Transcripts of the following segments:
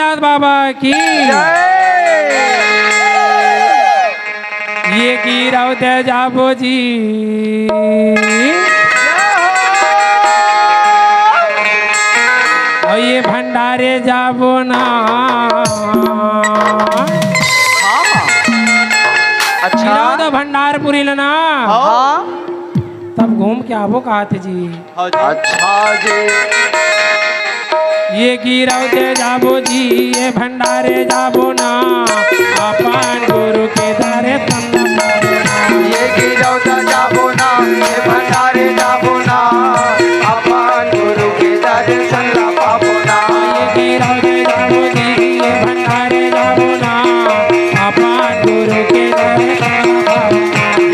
भोलेनाथ बाबा की। ये की रावते जाबो जी, और ये भंडारे जाबो ना। अच्छा तो भंडारपुरी लेना, तब घूम के आवो कहते जी। अच्छा जी। ये गिरवते जाबो जी, ये भंडारे जाबो ना, अपन गुरु के दारे तन्ना। ये गिरवता जाबो ना, ये भंडारे जाबो ना, अपन गुरु के दर्शन ला पाबो ना। ये गिरवते जाबो जी, ये भंडारे जाबो ना, अपन गुरु के दारे तन्ना।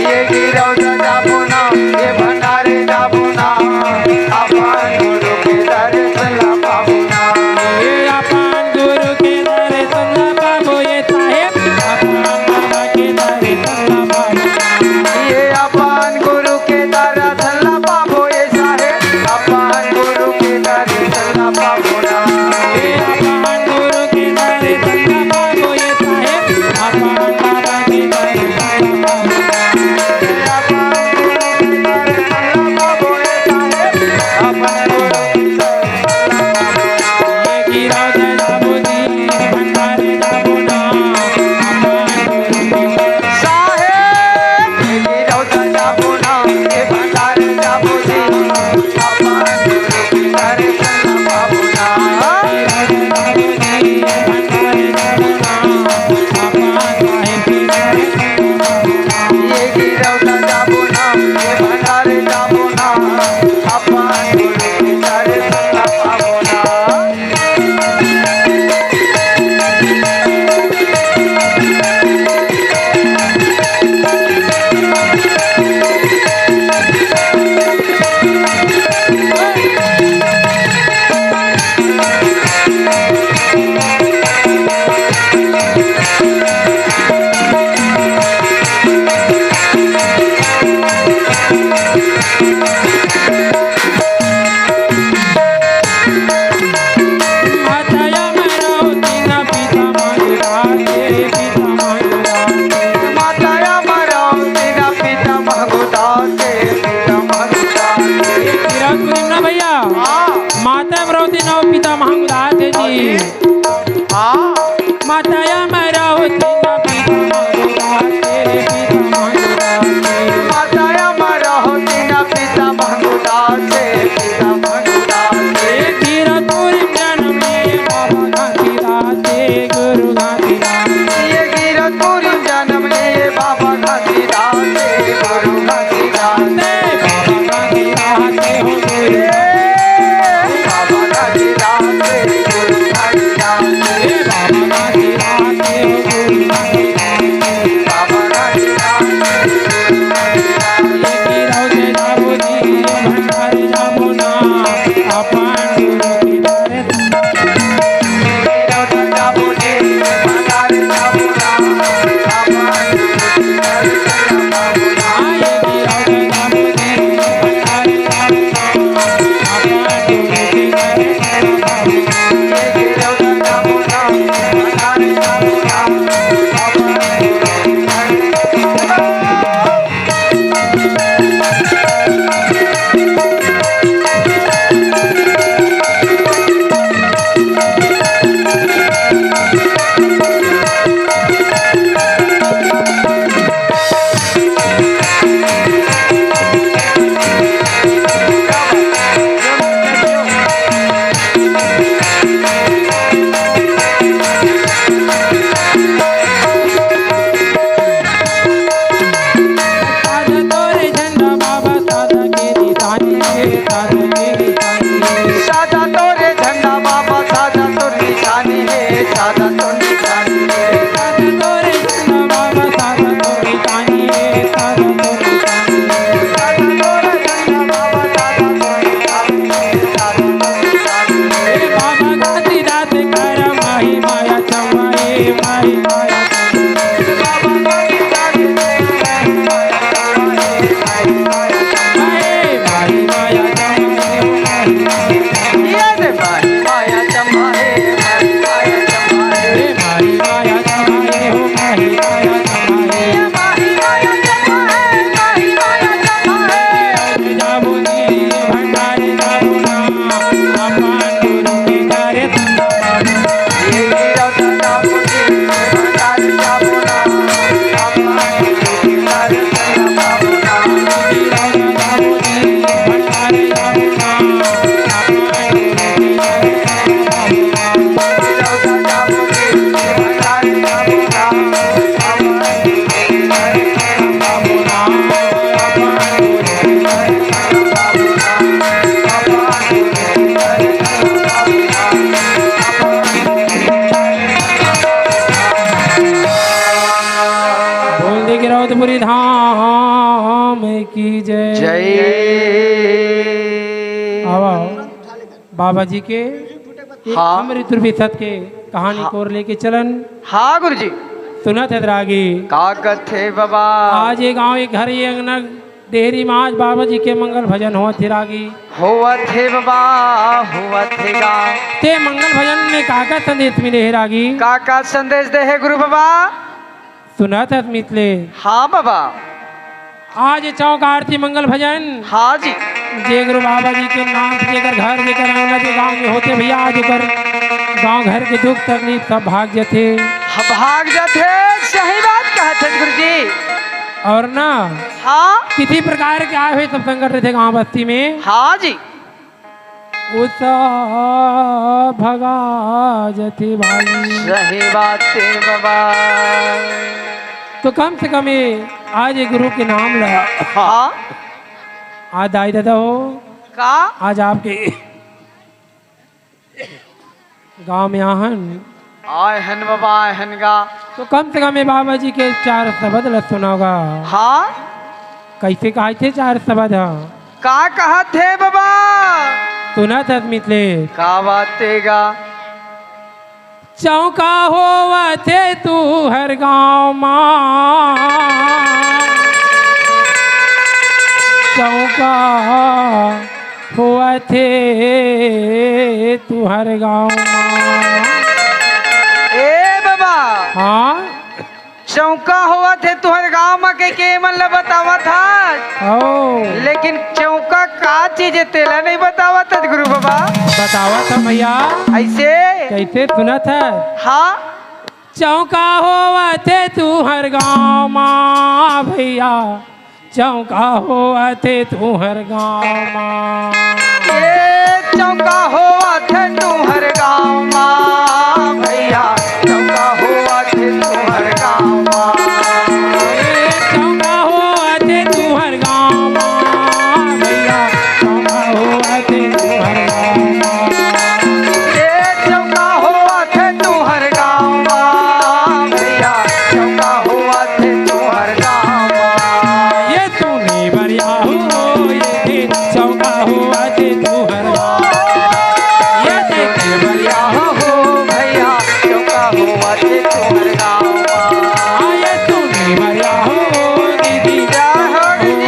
ये गिरवता जाबो ना, ये भंडारे जाबो ना, अपन गुरु के दर्शन ला पाबो ना। ये अपन गुरु के दारे तन्ना पाबो, ये साहेब अपन बाबा के दारे तन्ना पाबो। ये अपन गुरु के दर्शन ला पाबो, ये साहेब अपन गुरु के दर्शन ला पाबो ना। ये अपन गुरु के दारे तन्ना पाबो, ये साहेब अपन बाबा के दारे तन्ना पाबो। जौनपुरी धाम की जय। जय। आओ बाबा जी के हाँ। अमृत रूपी सत के कहानी हाँ। को लेके चलन हाँ गुरुजी। सुना थे द्रागी। का कथे बाबा। आज ये गांव एक घर ये अंगना डेहरी में आज बाबा जी के मंगल भजन हुआ थे रागी। हुआ थे बाबा हुआ थे गा। ते मंगल भजन में काका संदेश मिले है रागी। का संदेश दे है गुरु बाबा। सुना था मितले। हाँ बाबा। आज चौक आरती मंगल भजन। हाँ जी। जे गुरु बाबा जी के नाम जेकर घर जेकर अंगना के गांव में होते भैया आज ओकर गांव घर के दुख तकलीफ सब भाग जाते। भाग जाते सही बात कहते गुरुजी। और ना हाँ किसी प्रकार के आए हुए सब संकट रहते गांव बस्ती में। हाँ जी। उस भगा जते भाई। सही बात है बाबा। तो कम से कम ये आज ये गुरु के नाम ला। हाँ। आज दाई दादा हो का आज आपके गांव में आहन आय हन बाबा आय हन गा। तो कम से कम ये बाबा जी के चार शब्द ल सुनाओगा। हाँ कैसे कहा थे चार शब्द। का कहा थे बाबा। सुना था मितले। का बातेगा। चौका होवा थे तू हर गांव माँ। चौका हुआ थे तू हर गांव माँ। ए बाबा। हाँ चौका हुआ थे तुहर गांव में के मन ला बतावा था। ओ लेकिन चौका का चीज है तेला नहीं बतावा था गुरु बाबा। बतावा था भैया ऐसे कैसे सुना था। हाँ चौका होवा थे तू हर गांव माँ भैया। चौका होवा थे तू हर गांव माँ। ये चौका हुआ थे तुहर गांव माँ भैया। चौका हुआ थे तुहर गांव माँ। चौका होवा थे तू हर गांव माँ भैया। चौका होवा थे तू हर गांव माँ। ये चौका हुआ थे तुहर गांव माँ भैया। चौका हुआ थे तुहर गांव माँ। ये तूने बढ़िया हो ये चौका हुआ थे तू हर गांव। ये देखे बढ़िया हो भैया। चौका हुआ थे तुहर गांव माँ। ये तूने बढ़िया हो दीदी। क्या हो गए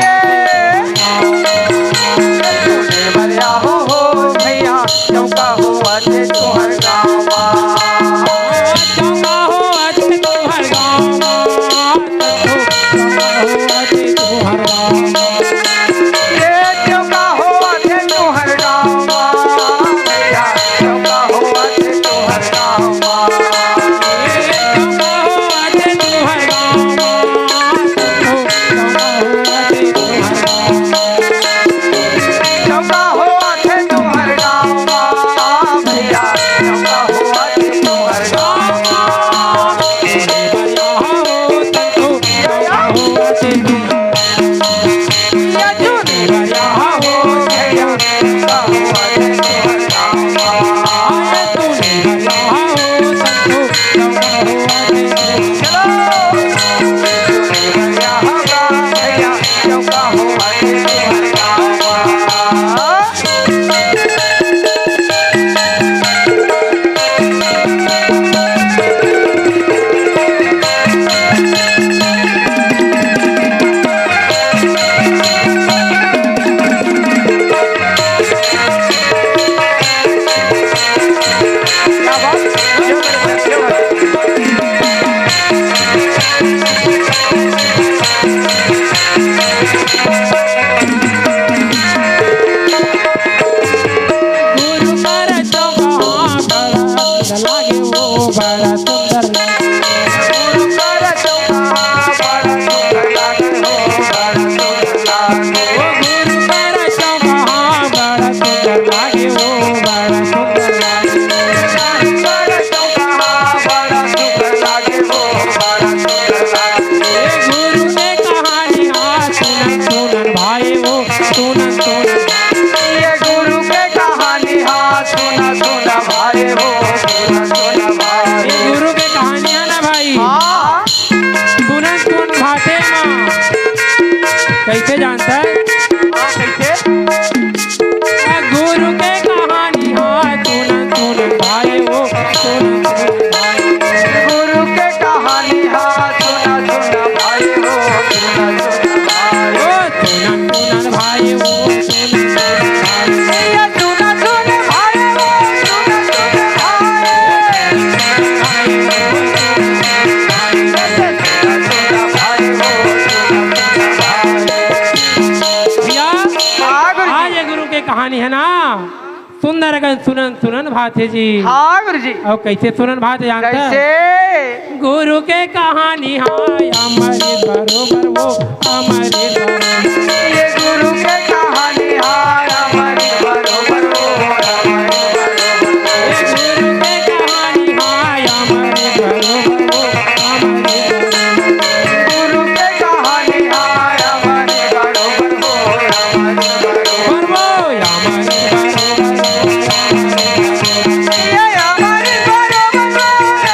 तूने बढ़िया हो भैया। चौका हुआ थे तुहर गांव माँ। चौका हुआ थे तू हर गांव माँ। चौका हुआ थे तू हर गांव माँ। ये चौका हुआ थे तुहर गांव माँ भैया। चौका हुआ थे तुहर गांव माँ। चौका हुआ थे तू हर गांव माँ। चौका हुआ थे तू हर गांव माँ। चौका हुआ थे तुहर गांव माँ भैया। चौका हुआ थे तुहर गांव माँ। बढ़िया हो तू चौका हुआ थे तू। ये चूनी बढ़िया हो भैया। चौका हुआ थे तुहर गांव माँ। आये तूने बढ़िया हो तू चौका हुआ थे तू। चलो चूनी बढ़िया होगा भैया। चौका हुआ थे तुहर गांव माँ। क्या गुरु कर चौका बड़ा लागे वो बड़ा सुंदर लागे। गुरु कर चौका बड़ा सुंदर लागे हो बड़ा सुंदर लागे। ओ गुरु कर चौका बड़ा सुंदर लागे वो बड़ा सुंदर लागे। कर चौका बड़ा सुंदर लागे हो बड़ा सुंदर लागे। ए गुरु ने कहानी सुनन सुनन भाई वो सुनन सुनन। ये गुरु के कहानी हाँ सुना सुना भाई हो सुना सुना भाई। ये गुरु के कहानियाँ कहानी है ना सुंदर गन सुनन सुनन भाते जी। हाँ गुरुजी। और कैसे सुनन भाते जानते हैं? कैसे? गुरु के कहानी हाय अमृत बरोबर वो अमृत बरोबर। ये गुरु के कहानी हाय अमृत बरोबर वो अमृत बरोबर। ये गुरु के कहानी हाय अमृत बरोबर वो अमृत बरोबर। गुरु के कहानी हाय अमृत बरोबर वो अमृत बरोबर। वो अमृत ये अमृत बरोबर वो अमृत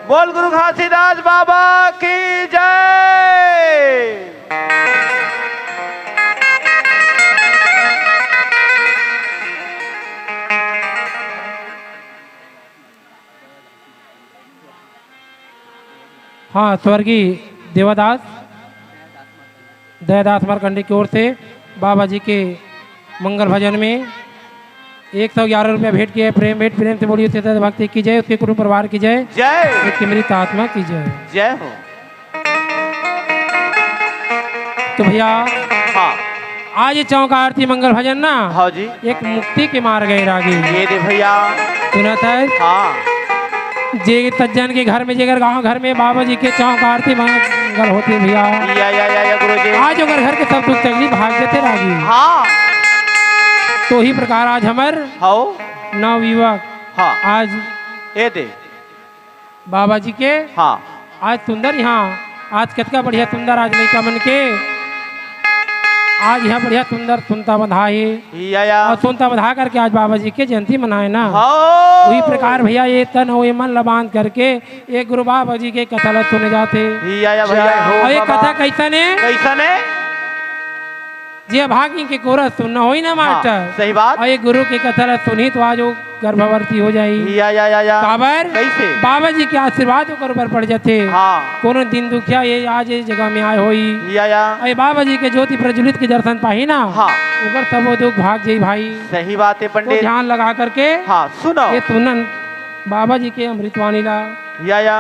बोल गुरु घासीदास बाबा की जय। हाँ, स्वर्गीय देवदास दयादास मारकंडे की ओर से बाबा जी के मंगल भजन में 111 रुपया भेंट किया। प्रेम से बोलिए सदा भक्ति की जय, उसके कुटुंब परिवार की जय, जय उसकी मृत आत्मा की जय। जय हो। तो भैया हाँ आज चौका आरती मंगल भजन ना, हाँ जी, एक मुक्ति के मार गए रागी। ये दे भैया सुनत है? हाँ जे सज्जन के घर में जेगर गांव घर में बाबा जी के चौका आरती मंगल होते भैया, या गुरु जी। आज अगर घर के सब दुख तकलीफ भाग देते रागी। हाँ तो ही प्रकार आज हमार हाउ नवयुवक हाँ आज ये दे बाबा जी के हाँ आज सुंदर यहाँ आज कितना बढ़िया सुंदर आज लड़का मन के आज यहाँ बढ़िया सुंदर सुनता बधाए या और सुनता बधा करके आज बाबा जी के जयंती मनाए ना। हाँ वही प्रकार भैया ये तन हो मन लबान करके एक गुरु बाबा जी के कथा सुने जाते। या भैया और ये कथा कैसा ने कैसा ने जे भागी के कोरस सुनना होई ना मास्टर। सही बात। और ये गुरु की कथा सुनी तो आज वो गर्भवती हो जाई। या काबर कैसे? बाबा जी के आशीर्वाद ओकर ऊपर पड़ जाते। हाँ कोनो दिन दुखिया ये आज ये जगह में आए होई। या अरे बाबा जी के ज्योति प्रज्वलित के दर्शन पाही ना। हाँ ऊपर सब वो दुख भाग जाई भाई। सही बात है तो पंडित। ध्यान लगा करके हाँ सुनो। ये सुनन बाबा जी के अमृतवाणी ला। या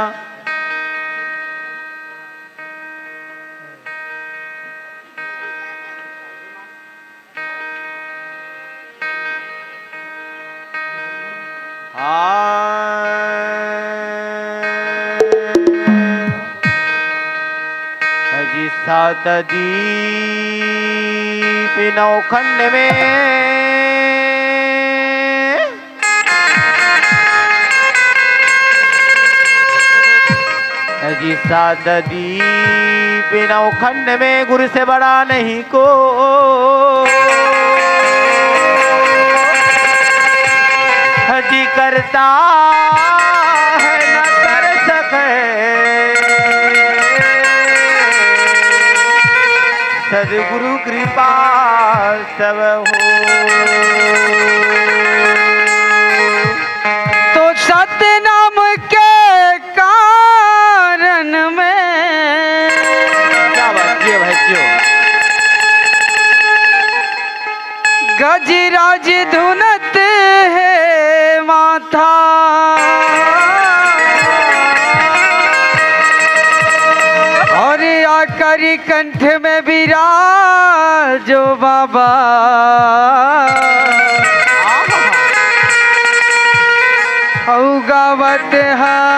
जी सात दीप नौखंड में जी सात दीप नौखंड में गुरु से बड़ा नहीं को जी करता है न कर सके सदगुरु कृपा सब हो। तो सत्य नाम के कारण में क्या बात है भाई क्यों गजराज धुनत है माथा और आकरी कंठ में विराजो बाबा गावत हान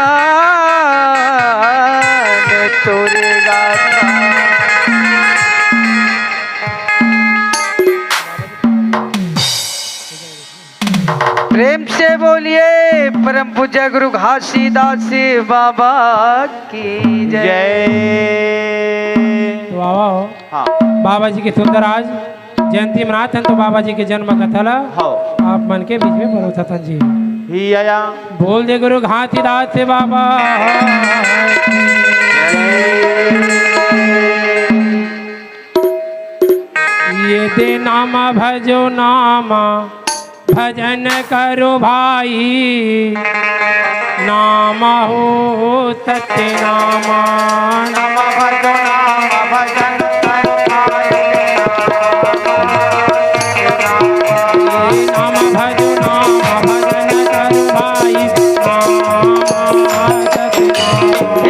तोरे गाथा। प्रेम से बोलिए परम पूज्य गुरु घासीदास बाबा की जय। तो बाबा हो हाँ बाबा जी के सुंदर आज जयंती मनाते हैं। तो बाबा जी के जन्म कथा ला हाँ आप मन के बीच में परोसा था जी। ही आया बोल दे गुरु घासीदास से बाबा। ये दे नामा भजो नामा भजन करो भाई। नामा हो सत्य नामा नाम भजो नाम भजन करो भाई। नाम भजो नाम भजन करो भाई।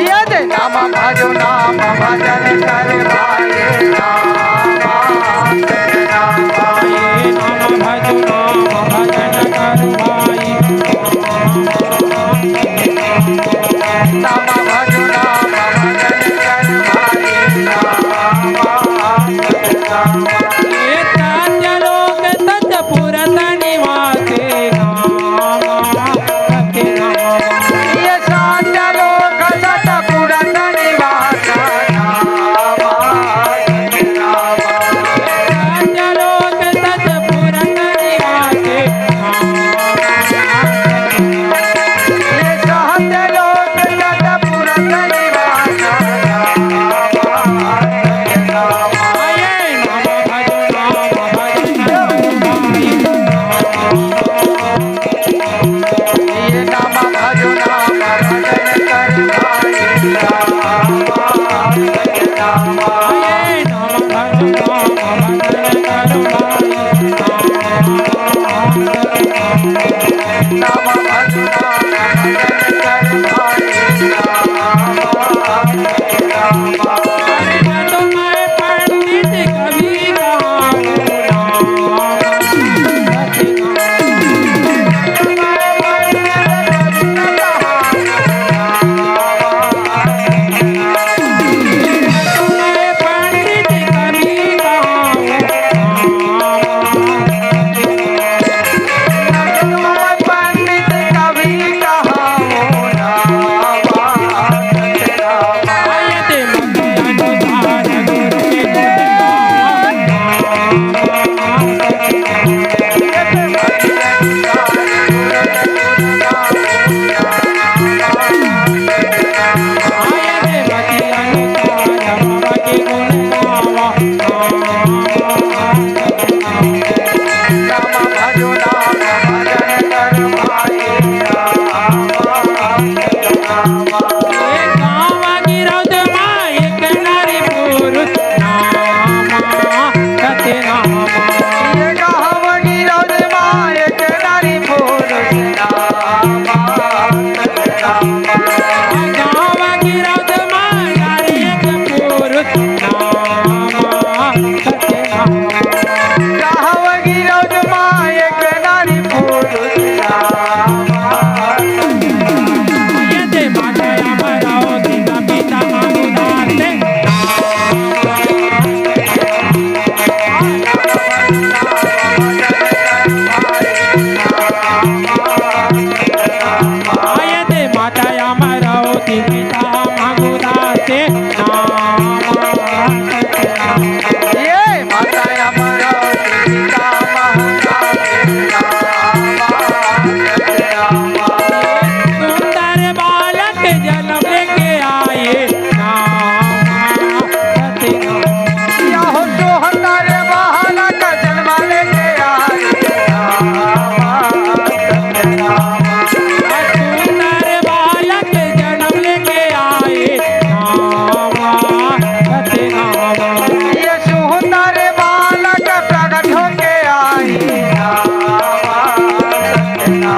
यद नाम भजो नाम भजन कर भाई। नाम भजो नाम भजन करो भाई। नाम भजो नाम भजन कर भाई। ये सत्य लोक सत्य पुरत निवासे नामा सत्य नामा। ये सात्य लोक सत्य पुरत निवास नामा सत्य नामा। सत्य लोक सत्य पुरत निवासे ये सात्य लोक सत्य पुरत निवास नामा सत्य नामा। आये नाम भजो नाम भजन ये नाम भजो नाम भजन कर भाई। नामा आये नाम भजो नाम भजन करो भाई। नाम भजो नाम भजन कर भाई। नामा अरे तो मैं पंडित कभी गाऊं नाम सत्य नाम। मैं पंडित कभी गाऊं ये माता अमरावती का महाकाव्य रामा सुंदर बालक जन्म लेके आए नामा सत्यनामा। या हो सुंदर बालक जन्म लेके आए रामा सत्यनामा सुंदर बालक जन्म लेके आए नामा सत्यनामा। ये सुंदर बालक प्रकट होके आई रामा सत्यनामा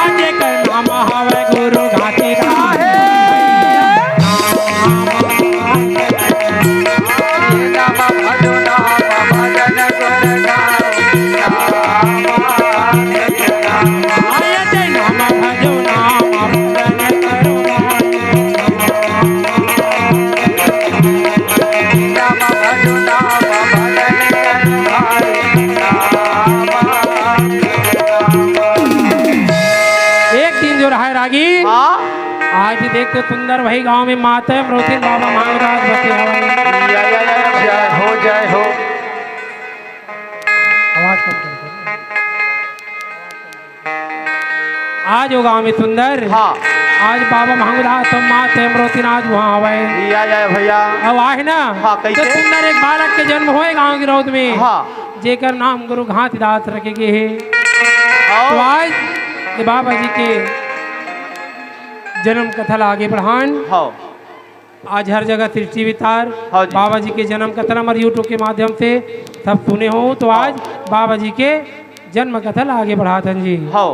आज का नाम हवे गुरु घाटीदास ये नाम भजो नाम भजन गुण गाओ रामा सत्यनामा आयत नाम भजो नाम भजन करो राम भजो नाम भजन कर भाई रामा एक दिन जो रहा रागी हाँ आज देखते सुंदर भाई गांव में माता अमरोती बाबा महाराज बतियावा जय हो जय हो आवाज कम कर आज वो गांव में सुंदर हाँ आज बाबा महाराज तो माता अमरोती नाथ वहाँ आवे जय भैया अब आए ना हाँ, तो कैसे? सुंदर एक बालक के जन्म होए गांव की रौद में हाँ जेकर नाम गुरु घाटीदास रखे गए है तो आओ आज ये बाबा जी के जन्म कथा ला आगे बढ़ान हाँ आज हर जगह सृष्टि वितार हाँ जी। बाबा जी के जन्म कथा हमारे यूट्यूब के माध्यम से सब सुने हो तो आज बाबा जी के जन्म कथा ला आगे बढ़ाते हैं जी। हाँ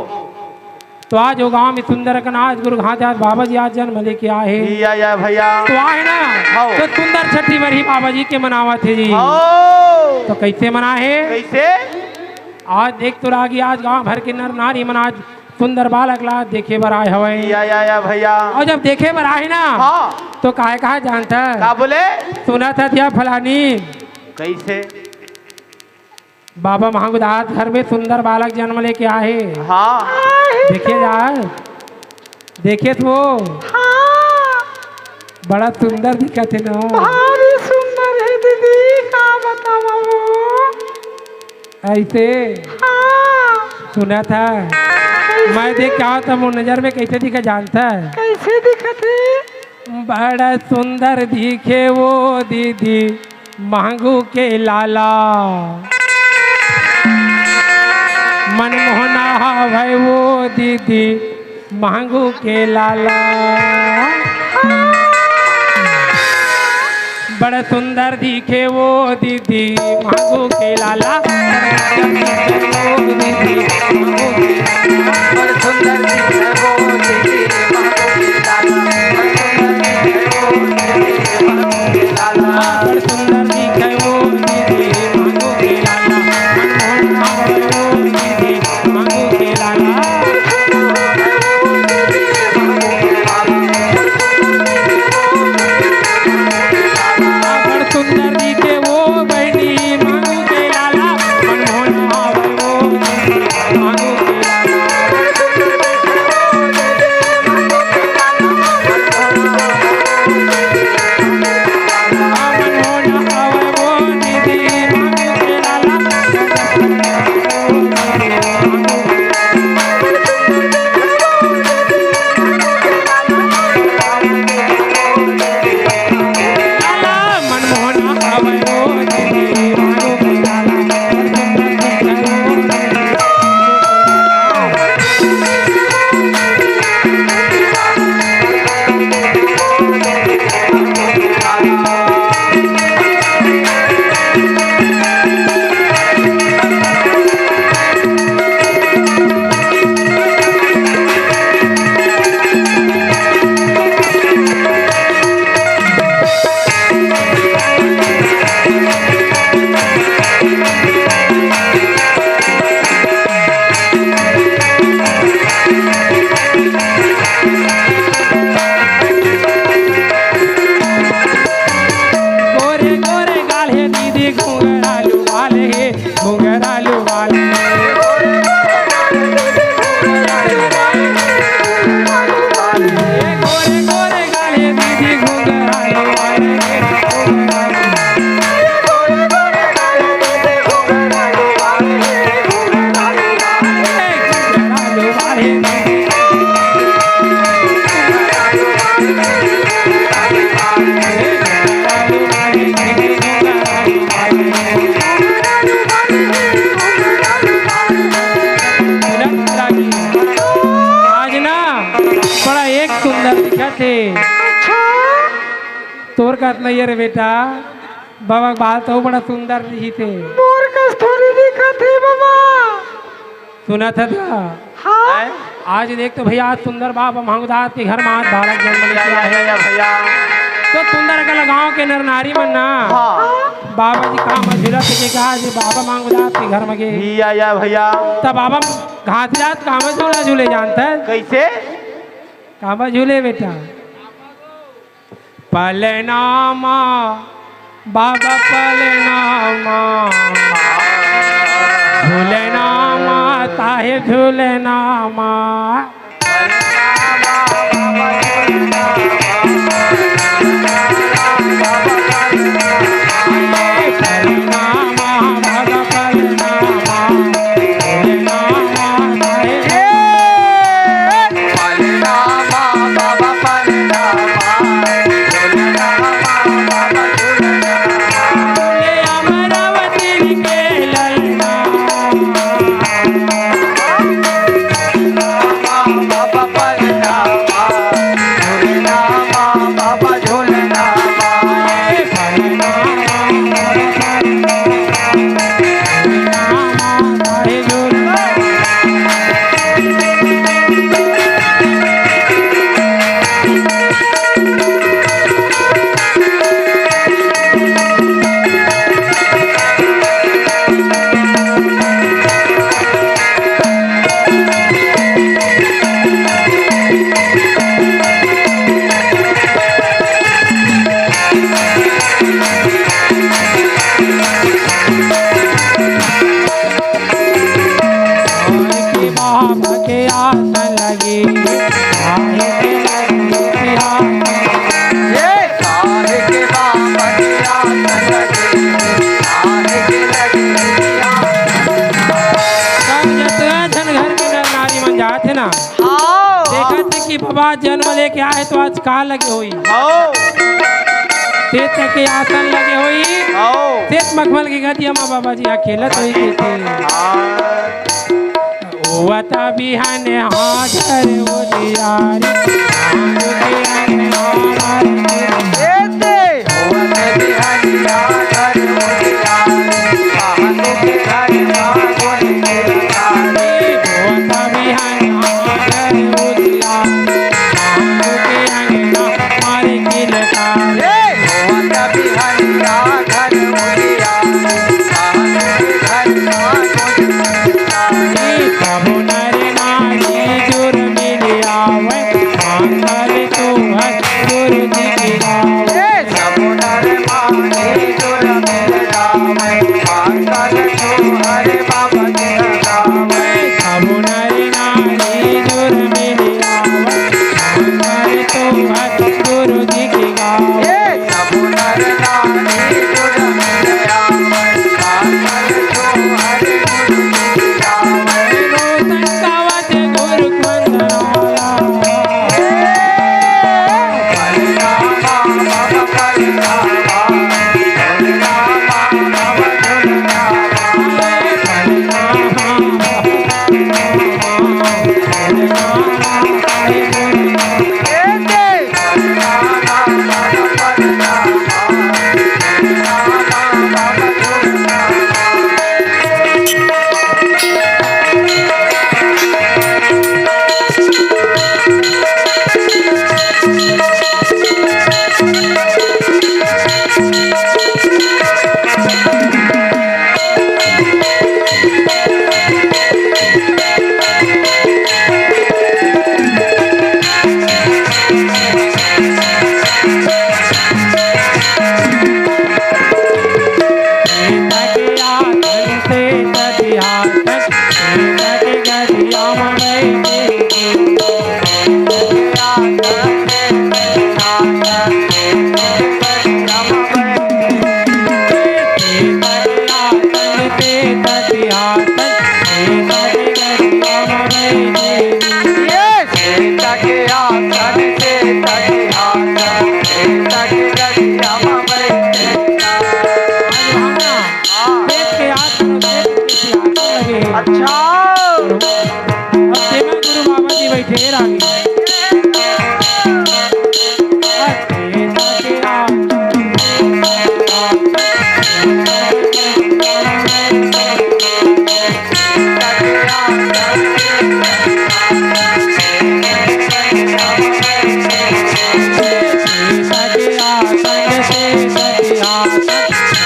तो आज वो गांव में सुंदर कनाज गुरु घाटीदास बाबा जी आज जन्म लेके आए हैं। जय भैया तो आए ना हाँ। तो सुंदर छठी बरही बाबा जी के मनावा थे जी। आओ तो कैसे मना है कैसे आज देख तो रागी आज गांव भर के नर नारी मन आज सुंदर बालक ला देखे बर आए हवे जय भैया और जब देखे बर आए ना हाँ तो काहे कहा जानता का बोले सुना था क्या फलानी कैसे बाबा महागुदास घर में सुंदर बालक जन्म लेके आए हाँ देखे जा देखे तो बड़ा सुंदर दिखत है ना सुंदर है दीदी का बताओ ऐसे सुना था मैं देख क्या था वो नजर में कैसे दिखा जानता है कैसे दिखते बड़ा सुंदर दिखे वो दीदी मांगू के लाला मनमोहना भाई वो दीदी मांगू के लाला बड़ा सुंदर दिखे वो दीदी मांगू के लाला वो दीदी मांगू के और सुंदर दिखे वो दीदी महबूब लाला बड़ सुंदर दिखे वो दीदी मांगू के लाला मनमोहना भाई वो दीदी मांगू के लाला बड़ सुंदर दिखे वो बहनी मांगू के लाला मनमोहना भाई वो दीदी मांगू के लाला थे। अच्छा तोर का नहीं है रे बेटा, बाबा बाल तो बड़ा सुंदर नहीं थे। मोर कस थोड़ी दिखत है बाबा। सुना था हाँ आज देख तो भैया सुंदर बाबा महंगदास के घर में आज बालक जन्म लिया है भैया। तो सुंदर का लगाओ के नर नारी मन ना हाँ बाबा जी कहा मझुला के कहा जी बाबा महंगदास के घर में गे भैया भैया। तब बाबा घास जात कहा झूला झूले जानता है कैसे कहा झूले बेटा पलनामा बाबा पलनामा झूलनामा ताहे झूलनामा बाबा जन्म लेके आए तो आज का लगे हुई तेत के आसन लगे हुई तेत मखमल की गदिया माँ बाबा जी अकेलत हुई ओवता बिहान हाजर उजियारी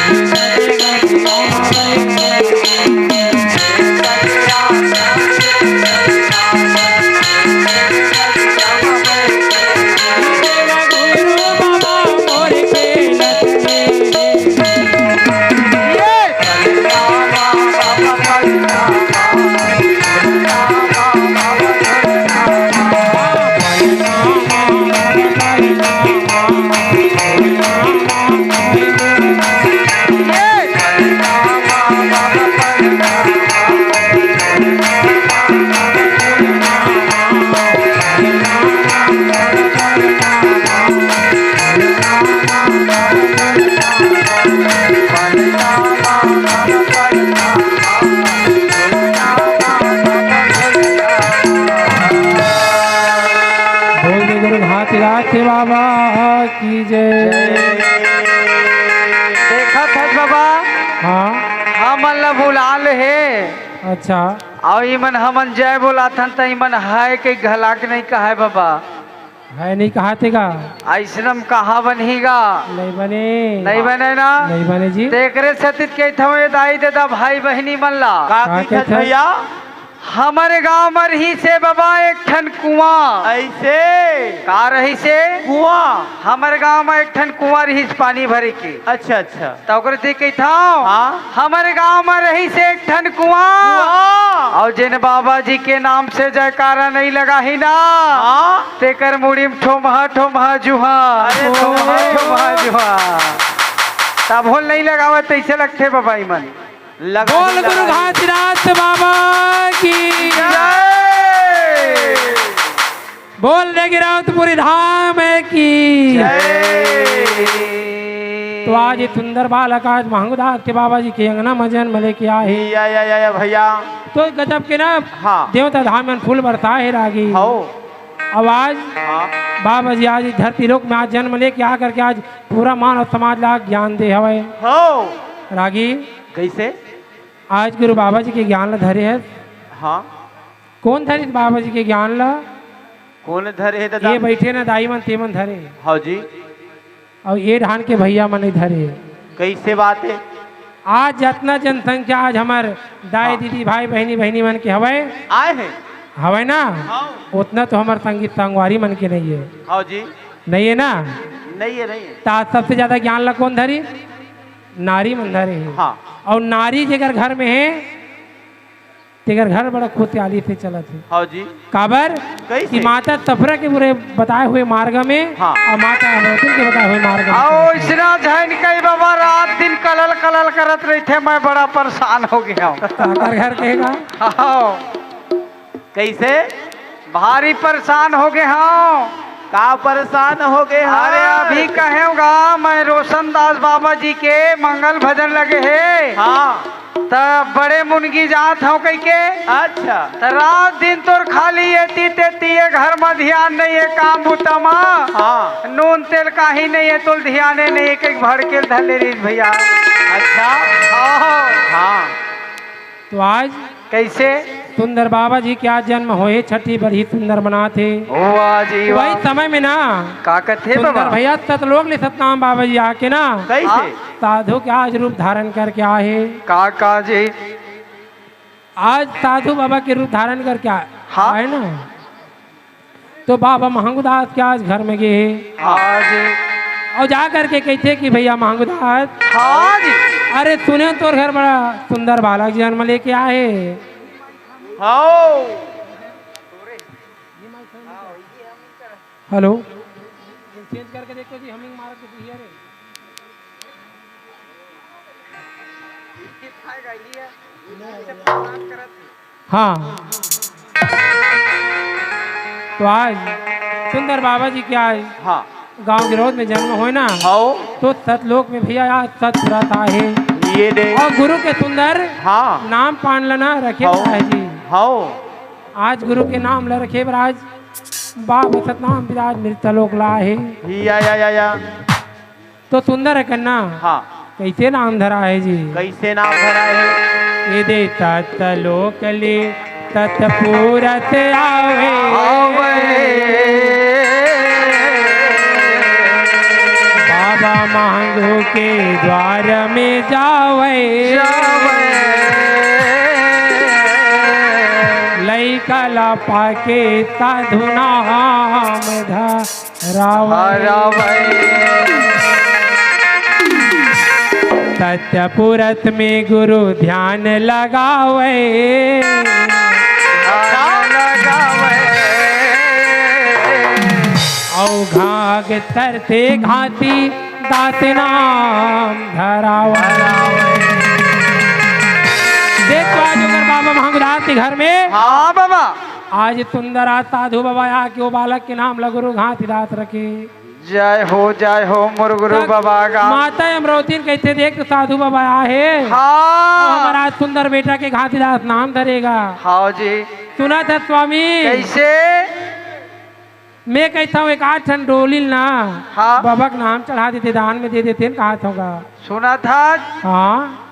गुरु बाबा मोर खेलत बाबा की जय। देखा था बाबा हाँ हमन ला बुलाल है अच्छा और इमन हमन जय बोला था तो इमन है के घला के नहीं कहा है बाबा है नहीं कहा थे का ऐसनम कहा बनेगा नहीं बने नहीं बने ना नहीं बने जी देखरे सतित के थे दाई दादा भाई बहनी मन ला का कहत भैया हमारे गांव में रही से बाबा एक ठन कुआं ऐसे का रही से कुआं हमारे गांव में एक ठन कुआं रही पानी भरे के अच्छा अच्छा तो ओकरे देख के था हाँ हमारे गांव में रही से एक ठन कुआं और जिन बाबा जी के नाम से जयकारा नहीं लगा ही ना हाँ तेकर मुड़ी में ठोमहा जुहा अरे ठोमहा जुहा तब होल नहीं लगावा तैसे लगते बाबा इमन बोल गुरु घासीदास बाबा की जय बोल दे गिरावतपुरी धाम की तो आज ये सुंदर बालक आज महंगदास के बाबा जी के अंगना में जन्म लेके आए या भैया तो गजब के ना हाँ देवता धाम में फूल बरसाए रागी हो अब आज हाँ बाबा जी आज इस धरती लोक में आज जन्म लेके आकर के आज पूरा मानव समाज ला ज्ञान दे हवे हो रागी कैसे आज गुरु बाबा जी के ज्ञान ला धरे है हाँ कौन धरे बाबा जी के ज्ञान ला कौन धरे है दादा ये बैठे ना दाई मन ते मन धरे हाँ जी और ये ढान के भैया मन नहीं धरे कैसे बात है आज जितना जनसंख्या आज हमार दाई हाँ। दीदी भाई बहनी मन के हवे आए हैं हवे ना हाँ उतना तो हमार संगीत संगवारी मन के नहीं है हाँ जी नहीं है ना नहीं है नहीं है तो आज सबसे ज्यादा ज्ञान ला कौन धरी नारी मन धरे है हाँ और नारी जेकर घर में है तेगर घर बड़ा खुशहाली से चलत है हाँ जी काबर कैसे? कि माता तफरा के बुरे बताए हुए मार्ग में हाँ। और माता अमृतन के बताए हुए मार्ग में आओ इसना झन कई बाबा रात दिन कलल कलल करत रही थे मैं बड़ा परेशान हो गया हूँ साकर घर कहेगा आओ कैसे भारी परेशान हो गए हाँ का परेशान हो गए अरे अभी कहूँगा मैं रोशन दास बाबा जी के मंगल भजन लगे है हाँ तब बड़े मुनगी जात हो कई के अच्छा त रात दिन तोर खाली ये तीये घर में ध्यान नहीं है काम बुतमा हाँ नून तेल का ही नहीं है तो ध्यान नहीं एक एक भर के धले रही भैया अच्छा हाँ हाँ तो आज कैसे सुंदर बाबा जी के आज जन्म होए छठी बड़ी सुंदर बनाते ओ जी वही समय में ना का कथे सुंदर बाबा भैया सतलोक ले सतनाम बाबा जी आके ना कैसे साधु के आज रूप धारण करके आए का जी आज साधु बाबा के रूप धारण करके हाँ। आए ना तो बाबा महंगुदास के आज घर में गए हाँ जी और जा करके कहते कि भैया महंगुदास हाँ जी अरे सुने तोर घर बड़ा सुंदर बालक जन्म लेके आए हाँ हेलो चेंज करके देखो जी हमिंग मार के दिया रे हाँ तो आज सुंदर बाबा जी के आज हाँ गांव गिरोध में जन्म हो ना हाँ तो सतलोक में भैया आज सत रहता है ये दे और गुरु के सुंदर हाँ नाम पान लेना रखे हाँ। है जी हाँ आज गुरु के नाम ले रखे बराज बाबा सतनाम विराज नृत्यलोक ला है या तो सुंदर है कन्ना हाँ कैसे नाम धरा है जी कैसे नाम धरा है ये दे सतलोक ले तत्पूरत आवे बाबा महंग प्रभु के द्वार में जावे लइका ला पाके साधु नाम धरावे सत्यपुरत में गुरु ध्यान लगावे औघाग तरते घाती दात नाम धरावे। देखो आज अगर बाबा महागुदास के घर में हाँ बाबा आज सुंदर आज साधु बाबा आ के वो बालक के नाम लगुरु घाती दात रखे। जय हो मुरगुरु बाबा का माता अमरोती कहते देख साधु बाबा आहे हाँ हमारा सुंदर बेटा के घातीदास नाम धरेगा। हाँ जी सुना था स्वामी कैसे मैं कहता हूँ एक 8 टन डोली ना हाँ बाबा का नाम चढ़ा देते दान में दे देते कहा होगा। सुना था हाँ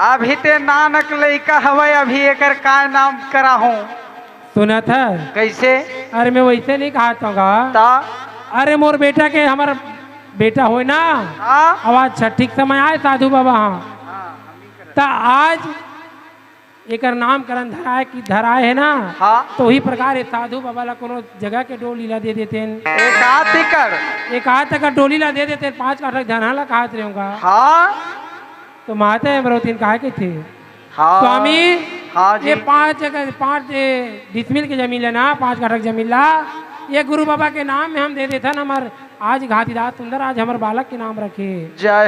अभी ते नानक लइका हवे अभी एकर का नाम करा हूँ सुना था कैसे अरे मैं वैसे नहीं कहा होगा ता अरे मोर बेटा के हमारा बेटा हो ना हाँ आवाज छठी समय आए साधु बाबा हाँ ता आज एक नामकरण धराए की धराए है ना हाँ तो ही प्रकार साधु बाबा ला कोनो जगह के डोली ला दे देते एक आती कर एक हाथ तक डोली ला दे देते 5 काठ धना ला कहा रहूंगा। हाँ तो माता अमरोतीन कहा के थे हाँ स्वामी हाँ जी ये 5 डिसमिल की जमीन है ना 5 काठ जमीन ला ये गुरु बाबा के नाम में हम दे देते ना हमार आज घातीदास सुंदर आज हमारे बालक के नाम रखे। जय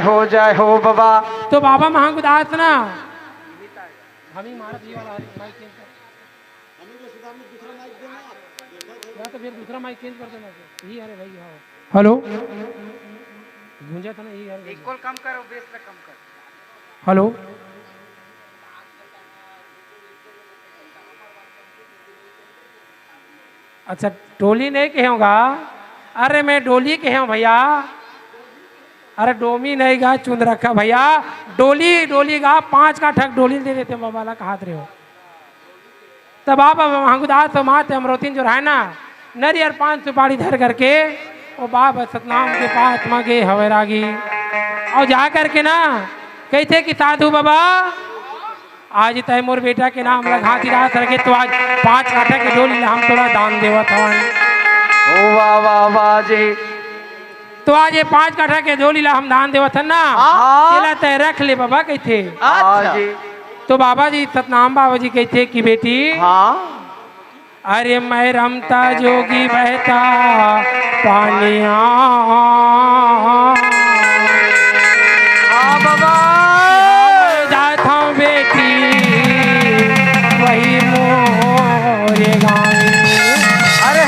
हो बाबा तो बाबा महागुदास ना हम ही मारा दिया वाला माइक चेंज कर या तो फिर दूसरा माइक चेंज कर देना यही अरे भाई हाँ हेलो गूंजा था ना यही यार इक्वल कम करो बेस से कम कर हेलो अच्छा डोली नहीं कहूँगा अरे मैं डोली कहूँ भैया अरे डोमी नहीं गा चुन रखा भैया डोली गा 5 का ठग डोली दे देते बाबा ला कहा रहे हो तब बाबा महागुदास तो माते अमरोतीन जो है ना नरियर 5 सुपारी धर करके वो बाबा सतनाम के पास मांगे हवेरागी और जा करके ना कहते कि साधु बाबा आज तैमूर बेटा के नाम लगा दिला रखे तो आज 5 काठा के डोली हम थोड़ा दान देवा था ओ वाह जी तो आज ये 5 काठा के डोली ला हम दान देवा था ना चला तय रख ले बाबा कहते हाँ जी तो बाबा जी सतनाम बाबा जी कहते कि बेटी हाँ अरे मैं रमता जोगी बहता पानिया हाँ बाबा जाता हूँ बेटी वही मोरे गाँव अरे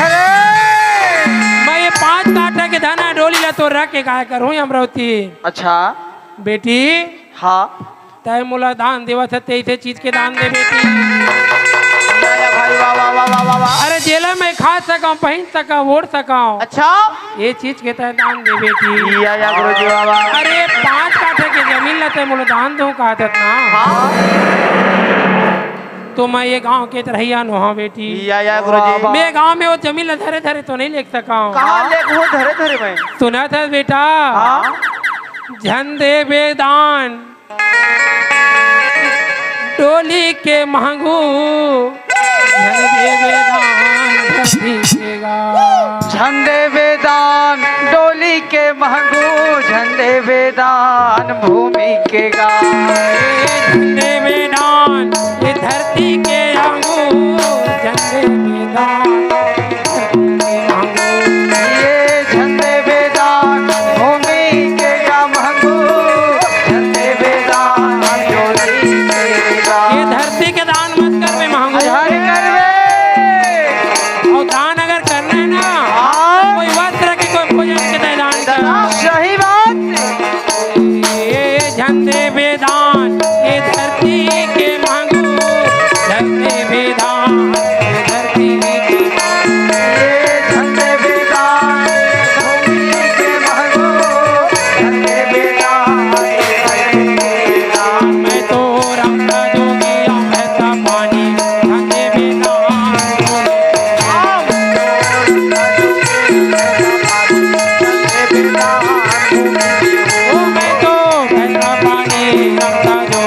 मैं ये 5 काठा के दाना डोली ला तो रख के गाय करूँ अमरावती अच्छा बेटी हाँ तय मुला दान देवा था तेईसे चीज के दान दे बेटी भाई वाह अरे जेला में खा सका पहन सका ओढ़ सका अच्छा ये चीज के तय दान दे बेटी या गुरुजी बाबा अरे 5 काठे के जमीन लेते मुझे दान दूं कहा था ना हाँ तो मैं ये गांव के तरहिया नो हाँ बेटी या गुरुजी मैं गांव में वो जमीन धरे धरे तो नहीं लिख सका कहाँ ले वो धरे धरे में सुना था बेटा हाँ झंडे बेदान डोली के महंगू झंडे वेदान डोली के महंगू झंडे वेदान भूमि के गाय झंडे वेदान ये धरती के अंगू झंडे वेदान ये झंडे वेदान भूमि के गा महंगू झंडे वेदान डोली के गाय ये धरती के दान मत कर में महंगू हर करवे और दान अगर करना है ना कोई वस्त्र के कोई भोजन के दान कर सही बात ये झंडे वेदान ये धरती के महंगू झंडे वेदान ये धरती के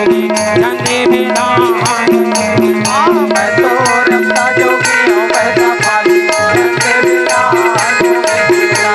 जोगी धंधे में दान। मैं तो रमता जोगी हूँ पैसा खाली धंधे बिना जोगी बिना।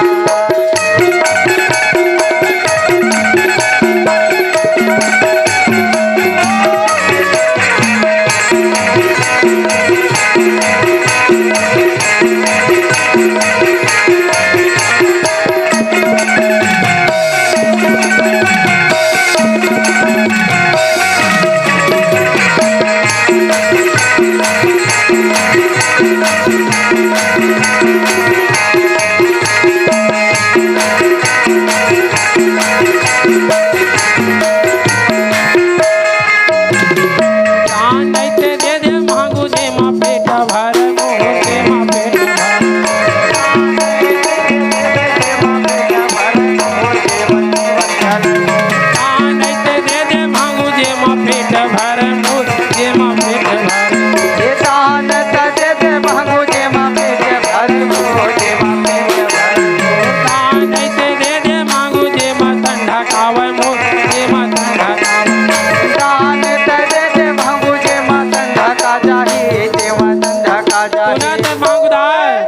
दान ऐसे दे दे मांगू जे माँ पेट भर मोर जे माँ पेट भर। दान ऐसे दे दे मांगू जे माँ पेट भर मोर जे माँ पेट भर। ये दान दे दे मांगू जे माँ पेट भर मोर जे माँ पेट भर। दान ऐसे दे दे मांगू जे माँ ठंडा खावे मोर जे माँ ठंडा खावे। दान दे दे मांगू जे माँ ठंडा का चाहिए जे माँ ठंडा का सुना चाहिए। तो मांगुदास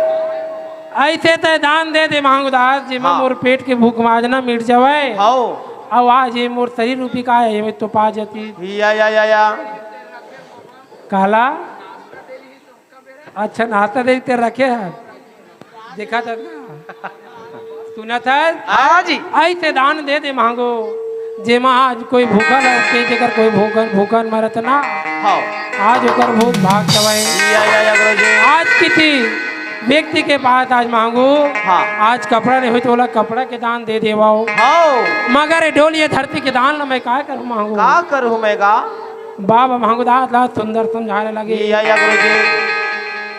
ऐसे तो दान दे दे मांगुदास जे में हाँ। मोर पेट के भूख माजना मिट जावे। हाओ अब आज ये मोर शरीर रूपी का है ये तो पा जाती या कहला। अच्छा नाता देखते रखे है देखा था सुना था। हाँ जी ऐसे दान दे दे मांगो जे में आज कोई भूखल है के जेकर कोई भूखन भूखन मरत ना हाओ आज ओकर भूख भाग जावे। या गुरुजी। आज किसी व्यक्ति के पास आज मांगू हाँ। आज कपड़ा नहीं हो तो बोला कपड़ा के दान दे देवाओ। हाओ मगर ये डोलिए धरती के दान ला मैं क्या करूँ मांगू। का करूँ मैं का? बाबा मांगू दास ला सुंदर समझाने लगे। या गुरुजी।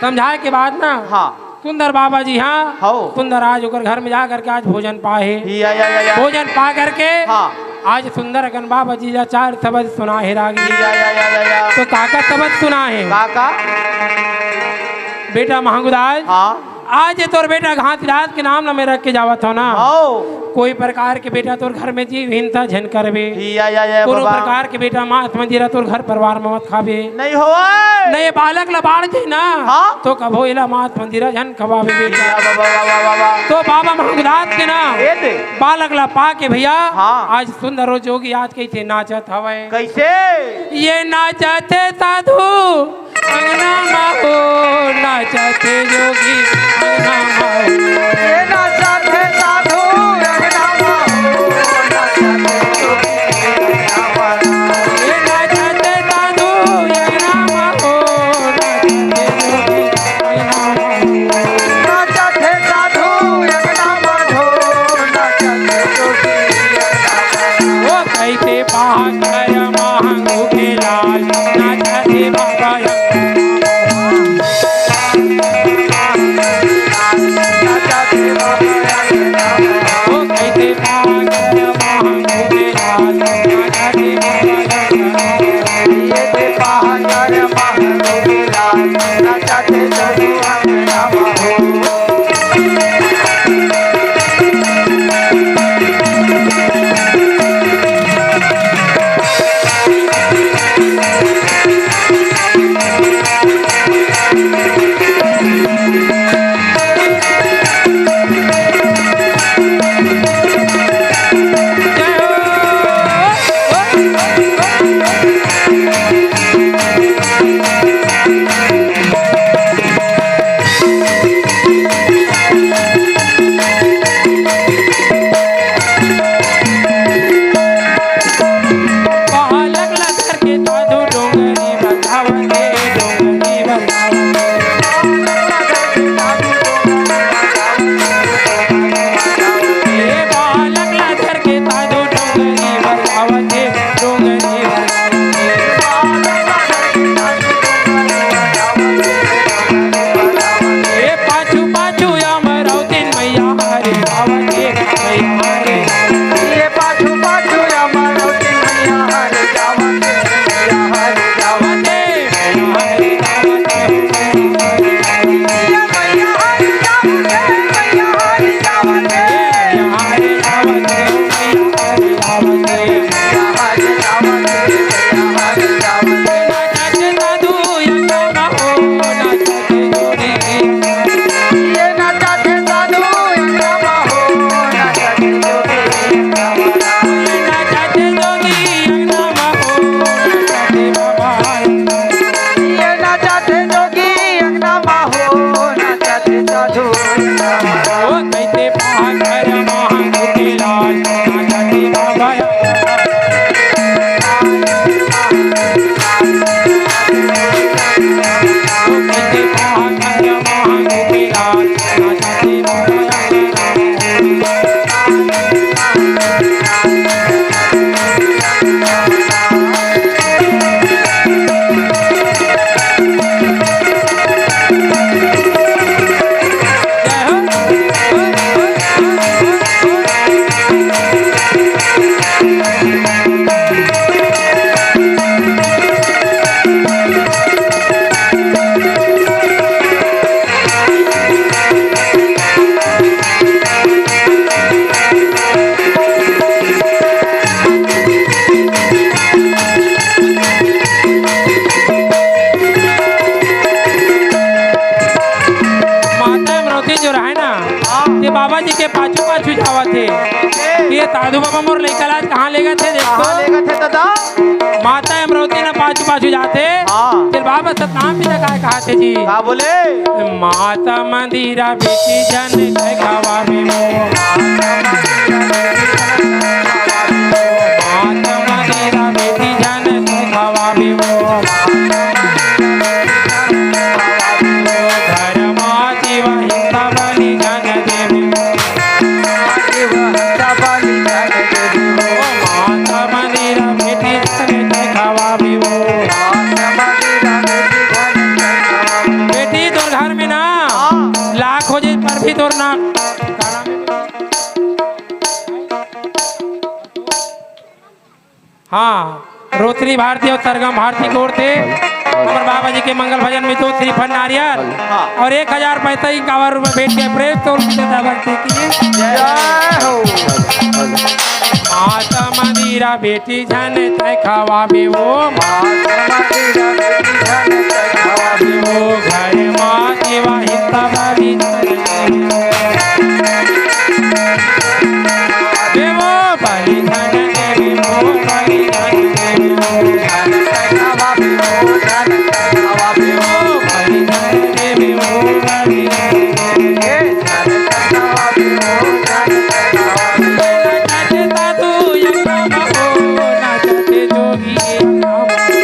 समझाए के बाद ना हाँ सुंदर बाबा जी हाँ हाओ सुंदर आज होकर घर में जा करके आज भोजन पाए। या भोजन पा करके हाँ आज सुंदर अगन बाबा जी जा चार शब्द सुना है रागी। या तो काका शब्द सुना है का बेटा मांगुदास हाँ आज ये तोर बेटा घातीदास के नाम ना में रख के जावत हो ना। हाओ कोई प्रकार के बेटा तोर घर में जीव हिंसा झन करबे। या कोनो बाबा प्रकार के बेटा मांस मंदिरा तोर घर परिवार में मत खाबे। नहीं हो नहीं बालक ला बाढ़ जी ना हाँ। तो कभो इला मांस मंदिरा झन खवाबे बेटा। बाबा तो बाबा महंगदास के ना ये दे बालक ला पा के भैया हाँ। आज सुंदर हो जोगी आज कैसे नाचत हवे। कैसे? ये नाचत साधु अंगना माहो नाचते जोगी अंगना माहो। ये नाचत है साधु रंगना माहो नाचत जोगी रंगना माहो। ये नाचते साधु अंगना माहो नाचते जोगी अंगना माहो। नाचत है साधु रंगना माहो नाचत जोगी रंगना माहो। वो कैसे पाकर मांगू के लाल नाचते बाबा नाचत है बाबा रंगना माहो। वो कैसे पाकर मांगू के लाल नाचते बाबा ये दे पहाड़ माहो लाल नाचत जोगी रंगना माहो। साधु बाबा मोर लइका लाज कहाँ ले गए थे कहाँ देखो ले गए थे दादा? माता अमरावती ने पाछू पाछू जाते हाँ। फिर बाबा सतनाम भी लगा कहा थे जी कहाँ बोले? माता मंदिरा बेटी जन जय खावा में माता मंदिरा बेटी जन जय खावा में घर माती वहिता बलि जन देवी माता मंदिरा बेटी जन जय खावा में बेटी तोर घर में ना लाख हो जाए पर भी तोर ना हाँ रोतरी भारती और सरगम भारती को ओर थे हमारे बाबा जी के मंगल भजन में 2 श्रीफल नारियल और 1000 पैसा ही कावर रुपए भेज के प्रेम तो भक्ति की माता मंदिरा बेटी जन तय खावा भी वो घर माँ की वाहिता बाबी देवो बलि धन देवी मो बलि धन देवी मो बलि धन देवी मो बलि नाचते साधु यज्ञ बाबो नाचते जोगी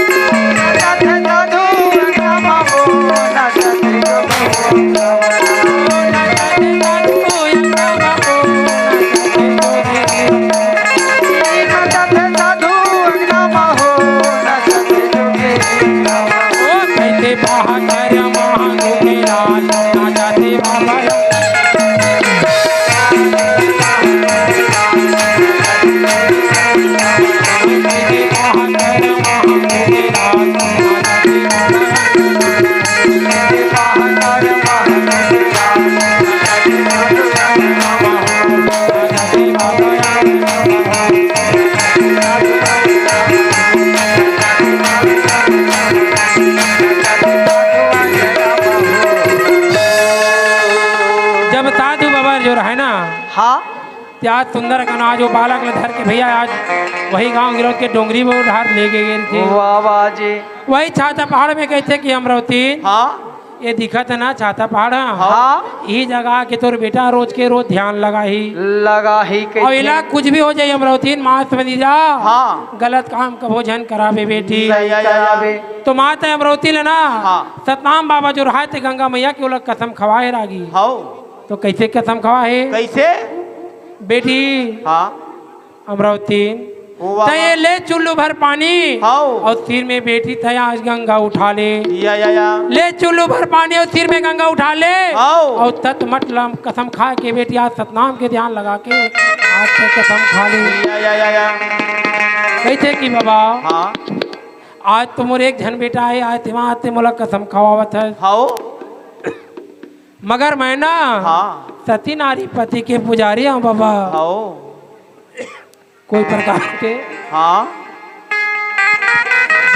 जब साधु बाबा जो रहे ना हाँ आज सुंदर कना जो बालक धर के भैया आज वही गांव गिरोध के डोंगरी में उधार ले गए थे वाह वाह जी वही छाता पहाड़ में कहते कि अमरावती हाँ ये दिखत है ना छाता पहाड़ हाँ यही जगह के तोर बेटा रोज के रोज ध्यान लगा ही के और इला कुछ भी हो जाए अमरावती मात में दी जा हाँ गलत काम का भोजन करावे बेटी करावे तो माता अमरावती ले ना हाँ। सतनाम बाबा जो रहा थे गंगा मैया के लोग कसम खवाए रागी हाँ तो कैसे कसम खवाए कैसे? बेटी हाँ अमरावती वाह। तय ले चुल्लू भर पानी हाँ। और सिर में बेटी था आज गंगा उठा ले या ले चुल्लू भर पानी और सिर में गंगा उठा ले हाँ। और तत मतलब कसम खा के बेटी आज सतनाम के ध्यान लगा के आज से कसम खा ले या कैसे कि बाबा हाँ आज तो मोर एक झन बेटा है आज वहाँ आते मोला कसम खवावत है हाँ मगर मैं ना हाँ सती नारी पति के पुजारी हूँ बाबा हाँ कोई प्रकार के हाँ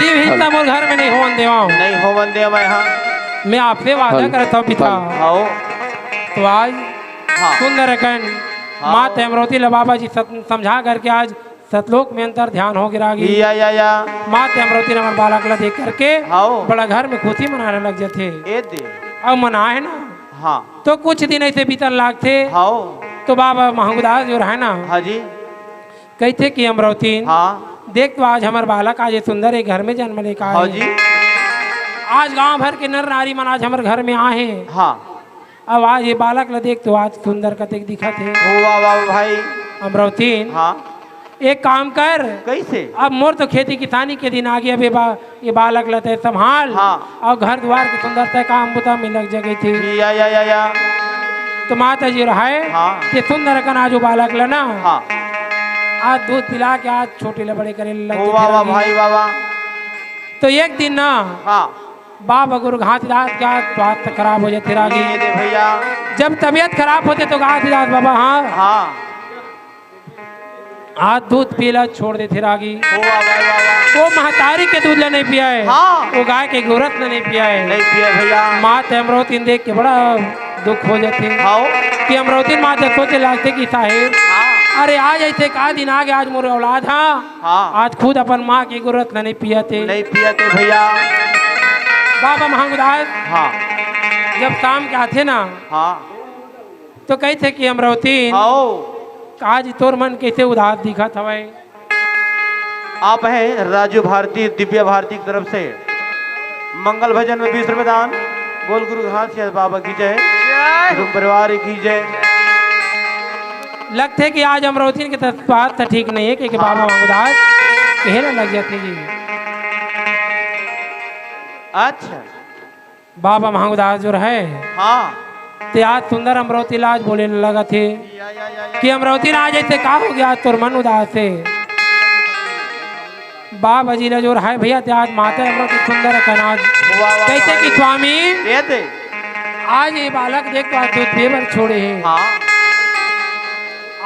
जीव हिस्सा मोर घर में नहीं होने देवा नहीं हो बंदे मैं हाँ मैं आपसे वादा करता हूँ पिता हाँ तो आज हाँ सुंदर कन हाँ। माता अमरावती ले बाबा जी समझा करके आज सतलोक में अंतर ध्यान हो गिरा गई या माता अमरावती ने हमारे बालक ला देख करके हाँ। बड़ा घर में खुशी मनाने लग जाते ए दे अब मनाए ना हाँ तो कुछ दिन ऐसे बीतन लागते हाँ तो बाबा महंगदास जो रहे ना हाँ जी कहते कि अमरावती हाँ देख तो आज हमारे बालक आज ये सुंदर एक घर में जन्म लेकर हाँ आए जी आज गांव भर के नर नारी मन आज हमारे घर में आए हैं हाँ अब आज ये बालक ला देख तो आज सुंदर का देख दिखा थे वाह वाह भाई अमरावती हाँ एक काम कर कैसे? अब मोर तो खेती किसानी के दिन आ गया अब ये बालक लते संभाल हाँ। और घर द्वार की सुंदरता काम बुता में लग जगह थी या तो माता जी रहाए हाँ। कि सुंदर कना जो बालक लना हाँ आज दूध पिला के आज छोटे ले बड़े करे लग वाह वाह भाई वाह वाह तो एक दिन ना हाँ बाबा गुरु घास दास का स्वास्थ्य खराब हो जाते रागी ये दे भैया जब तबीयत खराब होते तो घास दास बाबा हाँ हाँ आज दूध पीला छोड़ देते रागी वाह वाह वाह वो महतारी के दूध ले नहीं पिया है हाँ। वो गाय के गोरस ने नहीं पिया है नहीं पिया भैया मात अमरावती देख के बड़ा दुख हो जाते हाँ कि अमरावती माता सोचे लगते कि साहेब हाँ अरे आज ऐसे का दिन आ गया, आज मोरे औलाद हाँ हाँ आज खुद अपन माँ की गुरत नहीं पिया थे। नहीं पिया थे भैया। बाबा महंगदास हाँ जब शाम के आते ना हाँ तो कहते कि अमरावती आओ। आज तोर मन कैसे उदास दिखत हवे। आप हैं राजू भारती दिव्या भारती की तरफ से मंगल भजन में 20 रुपए दान। बोल गुरु घास बाबा की जय, गुरु परिवार की जय। लगते कि आज अमरावती के बात तो ठीक नहीं है कि बाबा महंगदास कहने लग जाते जी। अच्छा बाबा महंगदास जो है हाँ ते आज सुंदर अमरावती लाज बोले लगा थे कि अमरावती आज ऐसे का हो गया तोर मन उदास है। बाबा जी ने जो है भैया ते आज माता अमरावती सुंदर कनाज कैसे कि स्वामी दे दे। आज ये बालक देख तो आज दूध देवर छोड़े हैं। हाँ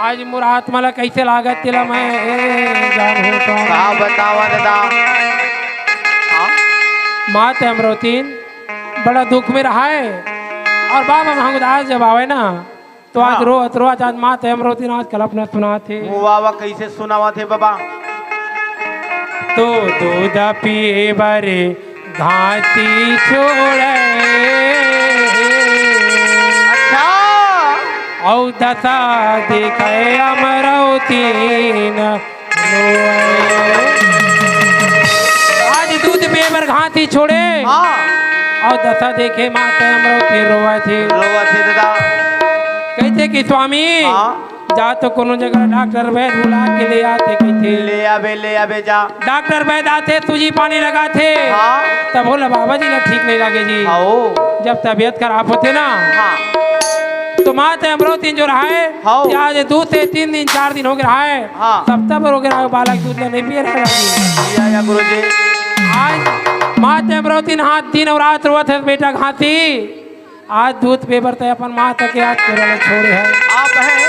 आज मोर आत्मा ला कैसे लागत तिला मैं जान हो तो कहा बतावा दादा। हाँ माता अमरावती बड़ा दुख में रहा है और बाबा महंगदास जब आवे ना तो आज रोज आज माता अमरावती आज कल्पना सुना थे। वाह कैसे सुनावा थे बाबा। तो दूध पिए बरे घाटी छोड़े अच्छा औ दशा देखे अमरावती न रोए। आज दूध पिए बर घाटी छोड़े हाँ और दशा देखे माता अमरावती रोए थे। रोवा थे दादा। कहते कि स्वामी हाँ जा तो कोनो जगह डॉक्टर वैद बुला के ले आते कहते। ले आबे जा। डॉक्टर वैद आते तुझी पानी लगाते हाँ तब बोला बाबा जी ना ठीक नहीं लगे जी। आओ। जब तबीयत खराब होते ना हाँ तो माता अमरावती जो रहा है हाँ। आज 2 से 3 दिन 4 दिन हो गया है हाँ। तब हो गया बालक दूध नहीं पी रहा है। या गुरु जी। आज माता अमरावती हाथ दिन और रात रोत है बेटा घाती आज दूध पे बरते अपन माता के आज केरल छोड़े है। आप हैं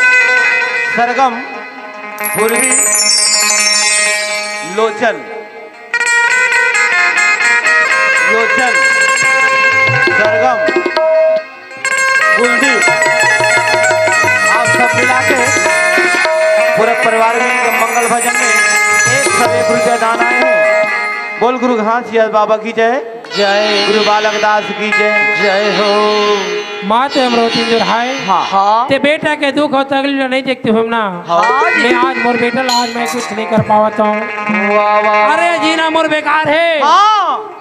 सरगम पूर्वी लोचन लोचन सरगम कुलदीप आप सब मिला के पूरे परिवार में मंगल भजन में 101 रुपया दान आए हैं। बोल गुरु घास बाबा की जय, जय गुरु बालक दास की जय, जय हो। माता अमरावती जो है हाँ ते बेटा के दुख हो तकलीफ नहीं देखते हो ना। हाँ। मैं आज मोर बेटा आज मैं कुछ नहीं कर पाता हूँ। वाह वाह। अरे जीना मोर बेकार है हाँ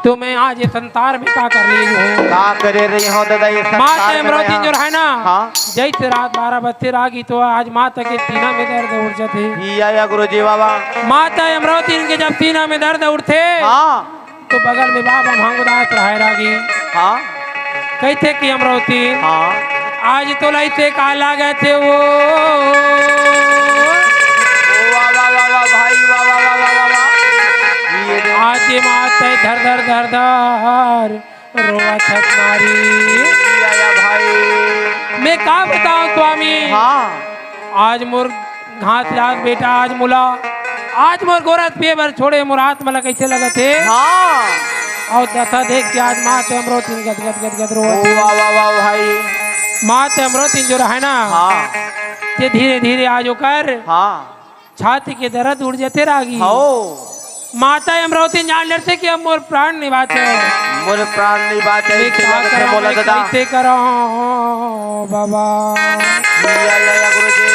तो मैं आज ये संसार में का कर रही हूँ। का करे रही हो दादा ये माता संसार में अमरावती जो है ना हाँ जैसे रात 12 बजे रागी तो आज माता के सीना में दर्द उठ जाते। या गुरु जी बाबा। माता अमरावती इनके जब सीना में दर्द उठते हाँ तो बगल में बाबा महंगदास रहे रागी हाँ कहते कि अमरावती हाँ आज तो लैसे का लागे थे वो वाह वाह वाह वाह भाई वाह वाह वाह वाह वाह वाह। ये दे। आज माते धर धर धर धर रोवा छत मारी। या भाई। मैं का बताऊं स्वामी हाँ आज मोर घास लाग बेटा आज मुला आज मोर गोरत पेबर छोड़े मोर हाथ मला कैसे लगा थे। हाँ और दशा देख के आज माते अमरावती गद गद गद गद रो। वाह वाह वाह भाई। माते अमरावती जो है ना हाँ ते धीरे धीरे आज कर हाँ छाती के दर्द उड़ जाते रागी। हो माता अमरावती जान लेते कि अब मोर प्राण निभाते मोर प्राण नहीं बात है इसे लगत है बोला दादा। कैसे करो बाबा। या गुरु जी।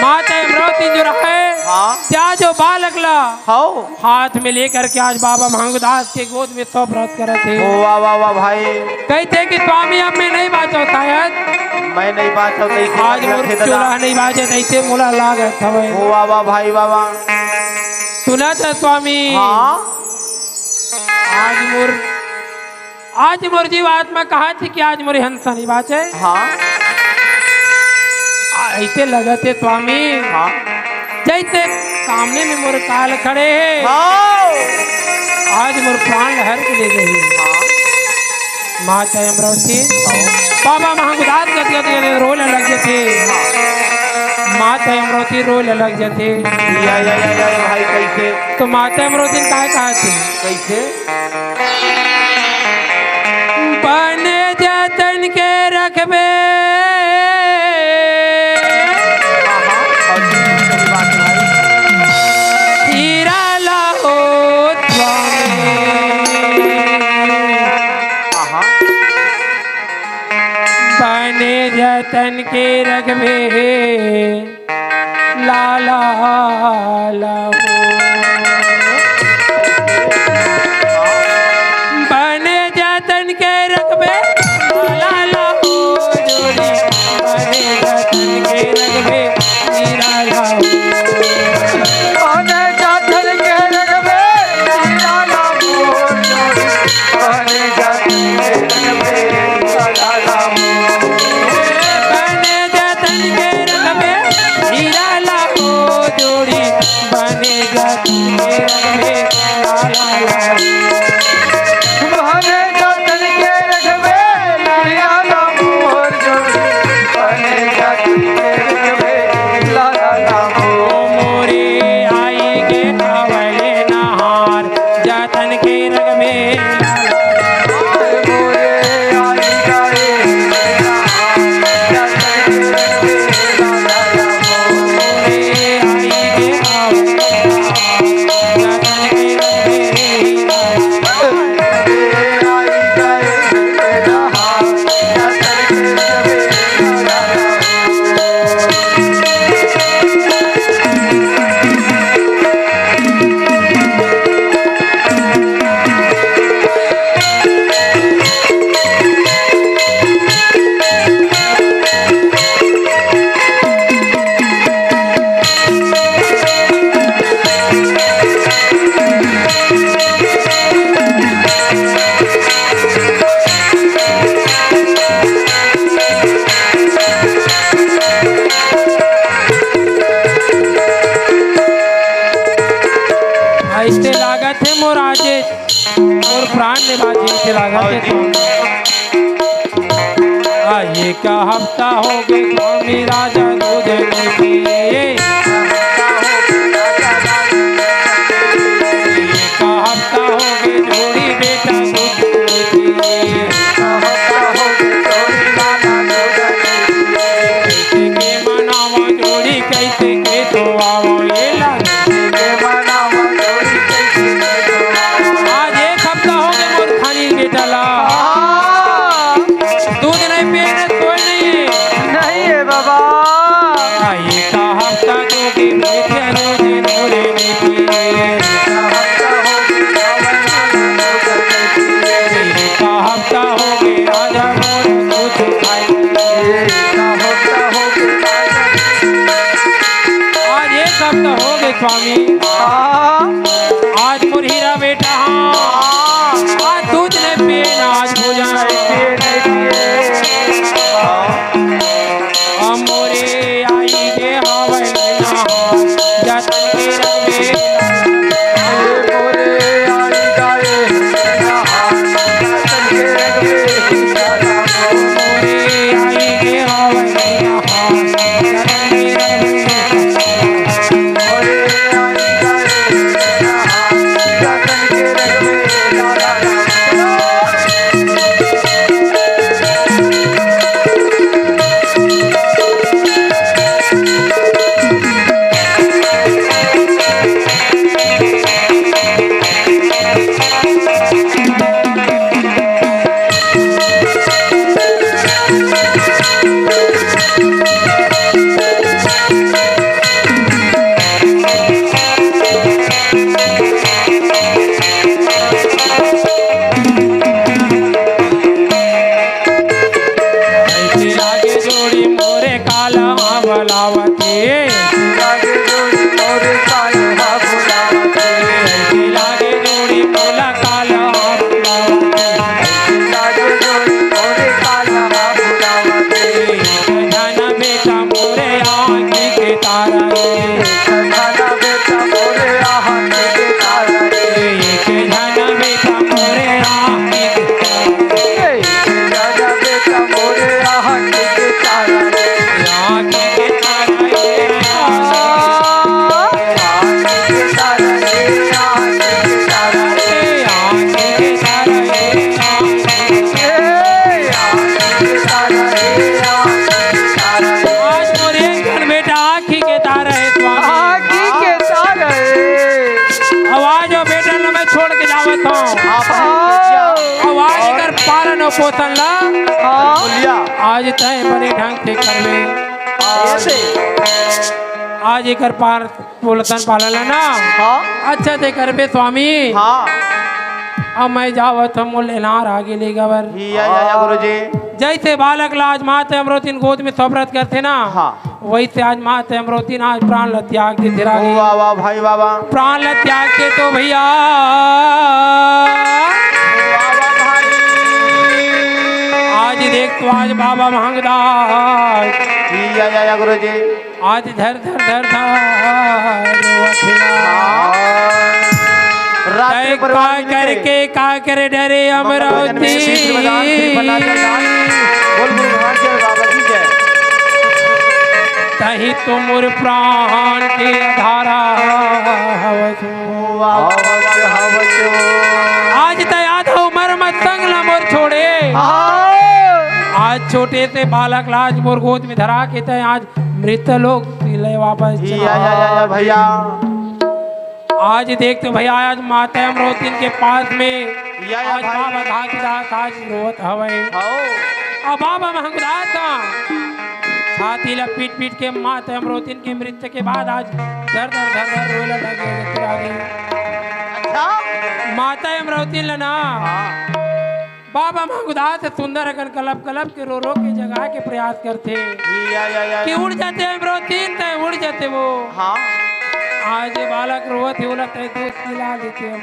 माता अमरावती जो है हाँ क्या जो बालक ला हो हाथ में लेकर के आज बाबा महंगदास के गोद में सौ व्रत करे थे। वाह वाह वाह भाई। कहते कि स्वामी अब मैं नहीं बाचो शायद मैं नहीं बात कैसे आज मोर चूल्हा नहीं बाजे ऐसे मोला लागत हवे। वाह वाह भाई वाह वाह। सुना था स्वामी हाँ आज मोर जीव आत्मा कहा थी कि आज मोरे हंसा नहीं बाचे। हाँ ऐसे लगते स्वामी हाँ जैसे सामने में मोर काल खड़े है हाँ आज मोर प्राण लहर के ले गई। माता अमरावती बाबा महंगदास गदगद रोने लग जाते। माता अमरावती रोने लग जाते। या भाई कैसे तो माता अमरावती ने कहा थी कैसे बने जतन के रखबे जतन के रखबे लाला लाहो बने जतन के रखबे लाला लाहो जोड़ी बने जतन के रखबे मीरा लाहो बने जतन के रखबे मीरा लाहो बने जतन के रखबे लाला लाहो बने जतन के रखबे मीरा लाहो जोड़ी बने जतन के रखबे लाला लाहो बने जतन के रखबे मीरा लाहो जोड़ी बने जतन के रखबे लाला लाहो मोरे आई के आवले नहार जतन के रखबे मोरे आई गाए जतन के रखबे लाला लाहो मोरे आई के आवले जतन के रखबे ऐसे लागत है मोर आजे और प्राण ने बाजी से लागत है आइए का हफ्ता हो गए स्वामी राजा दूध नहीं पिए का हफ्ता हो गए जोड़ी बेटा दूध नहीं पिए कैसे के मनावा जोड़ी कैसे के तो आवो ये लागे आज एक हफ्ता हो गया मोर खानी बेटा ला दूध नहीं पिए कोई नहीं नहीं है बाबा आइए का हफ्ता जो कि बैठे रोज नोरे नहीं पिए का हफ्ता हो गया राजा मोर दूध खाए आज एक हफ्ता हो गए स्वामी आज मोर हीरा बेटा हाँ आज दूध नहीं पिए ना आज भोजन हम मोरे आई गे हवे नहार जतन के रखबे मोरे आई गे हवे नहार जतन के रखबे ऐसे लागे जोड़ी मोरे काला बलावती ऐसे लागे जोड़ी मोला काला बलावती धन बेटा मोरे आँखी के तारा एक धन बेटा मोरे आँखी के तारा आँखी के तारा आज मोरे घन बेटा आँखी के तारा है स्वामी आवाज और बेटा न मैं छोड़ के जावत हूँ आज कर पालन और पोषण ला हाँ बोलिया आज तय बड़े ढंग से करवे ऐसे आज एकर पार पोषण पालन ला ना हाँ अच्छा से करबे स्वामी हाँ अब मैं जावत हम लेनार आगे ले गवर या गुरुजी जैसे बालक लाज माते अमरोतिन गोद में सोबरत करते ना हाँ वैसे आज माते अमरोतिन आज प्राण ल त्याग दे तेरा वाह वाह भाई वाह वाह प्राण ल त्याग के तो भैया वाह वाह भाई आज देख तो आज बाबा महंगदास या गुरुजी आज धर धर धर धर रात्रि का परिवार करके का करे डरे अमरावती बोल गुरु घाट जय बाबा की जय तही तो मोर प्राण के धारा हवसु। आज त याद हो मर्म संग न मोर छोड़े आज छोटे से बालक लाज मोर गोद में धरा के तय आज मृत लोग ले वापस या भैया आज देखते भैया आज माता अमरोतिन के पास में या आज भाई। बाबा घाटीदास आज रोत हवे आओ अब बाबा महंगदास छाती ला पीट पीट के माता अमरोतिन के मृत्यु के बाद आज धर धर धर धर रोने लगे तेरागी अच्छा माता अमरोतिन ला ना बाबा महंगदास सुंदर अगन कलप कलप के रो के जगह के प्रयास करते या कि उड़ जाते अमरोतिन तय उड़ जाते वो हाँ आज बालक रोवत ही उलट दूध पिला देते हम